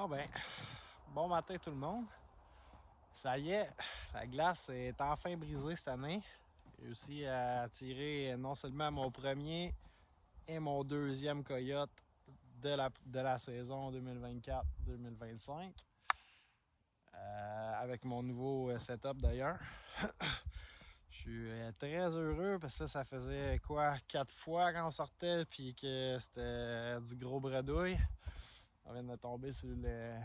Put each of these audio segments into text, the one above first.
Bon ben, bon matin tout le monde. Ça y est, la glace est enfin brisée cette année. J'ai réussi à tirer non seulement mon premier et mon deuxième coyote de la saison 2024-2025. Avec mon nouveau setup d'ailleurs. Je suis très heureux parce que ça faisait quoi 4 fois qu'on sortait puis que c'était du gros bredouille. On vient de tomber sur le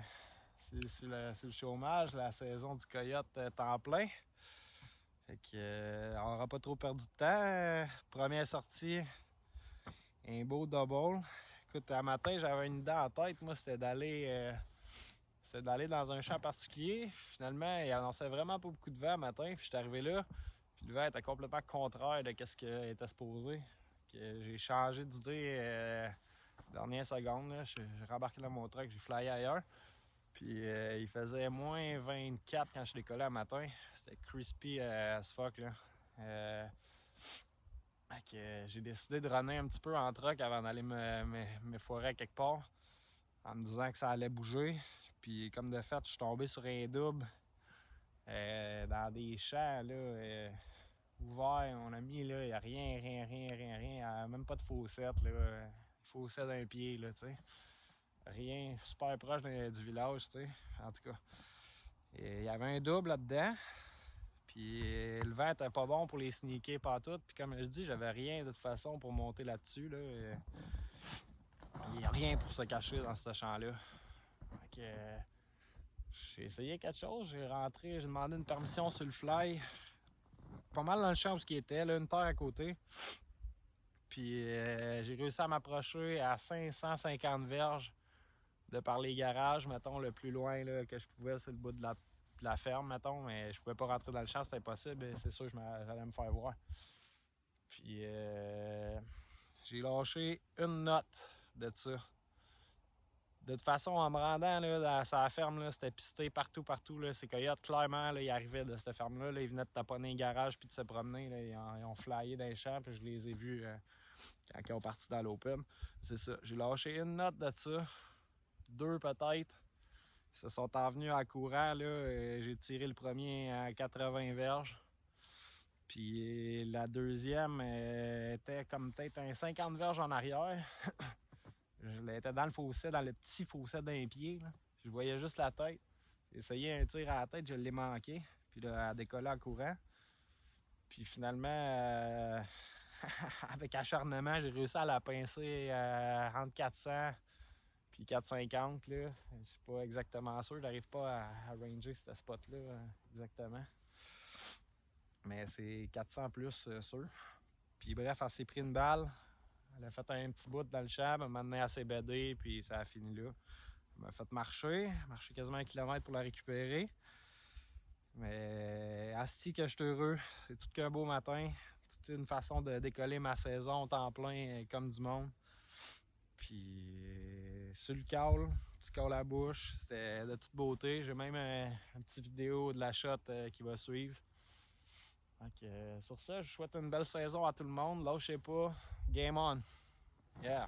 chômage, la saison du coyote temps plein. Fait que, on n'aura pas trop perdu de temps. Première sortie, un beau double. Écoute, un matin, j'avais une idée en tête. Moi, c'était d'aller dans un champ particulier. Finalement, il annonçait vraiment pas beaucoup de vent le matin. Puis je suis arrivé là. Puis le vent était complètement contraire de ce qui était supposé. J'ai changé d'idée dernière seconde. J'ai rembarqué dans mon truck, j'ai flyé ailleurs. Puis il faisait moins 24 quand je décollais le matin. C'était crispy as fuck là. J'ai décidé de runner un petit peu en truck avant d'aller me foirer à quelque part. En me disant que ça allait bouger. Puis comme de fait, je suis tombé sur un double dans des champs là, ouverts. On a mis là, il n'y a rien. Même pas de faussette là. Faussette d'un pied là, tu sais. Rien, super proche du village, tu sais. En tout cas, il y avait un double là-dedans. Puis le vent était pas bon pour les sneaker partout. Puis comme je dis, j'avais rien de toute façon pour monter là-dessus. Là. Il n'y a rien pour se cacher dans ce champ-là. Fait que, j'ai essayé quelque chose. J'ai demandé une permission sur le fly. Pas mal dans le champ où il était, là, une terre à côté. Puis j'ai réussi à m'approcher à 550 verges de par les garages, mettons, le plus loin là, que je pouvais, c'est le bout de la ferme, mettons, mais je pouvais pas rentrer dans le champ, c'était impossible, c'est sûr que j'allais me faire voir. Puis j'ai lâché une note de ça. De toute façon, en me rendant là, dans sa ferme, là, c'était pisté partout. Là. Ces coyotes, clairement, là, ils arrivaient de cette ferme-là. Là, ils venaient de taponner un garage puis de se promener. Là, ils ont flyé dans les champs, puis je les ai vus quand ils ont parti dans l'open. C'est ça. J'ai lâché une note de ça. 2 peut-être. Ils se sont envenus en courant. Là, j'ai tiré le premier à 80 verges. Puis la deuxième était comme peut-être un 50 verges en arrière. Je l'étais dans le fossé, dans le petit fossé d'un pied. Là. Je voyais juste la tête. J'ai essayé un tir à la tête, je l'ai manqué. Puis là, elle décollait en courant. Puis finalement, avec acharnement, j'ai réussi à la pincer entre 400 puis 450. Là. Je suis pas exactement sûr. J'arrive pas à ranger ce spot-là exactement. Mais c'est 400 plus sûr. Puis bref, elle s'est pris une balle. Elle a fait un petit bout dans le champ, elle m'a amené à CBD, puis ça a fini là. Elle m'a fait marcher quasiment 1 kilomètre pour la récupérer. Mais asti que je suis heureux, c'est tout qu'un beau matin. Toute une façon de décoller ma saison au temps plein comme du monde. Puis sur le call, petit call à la bouche, c'était de toute beauté. J'ai même un petit vidéo de la shot qui va suivre. Donc, sur ça, je souhaite une belle saison à tout le monde. Lâchez pas. Game on. Yeah.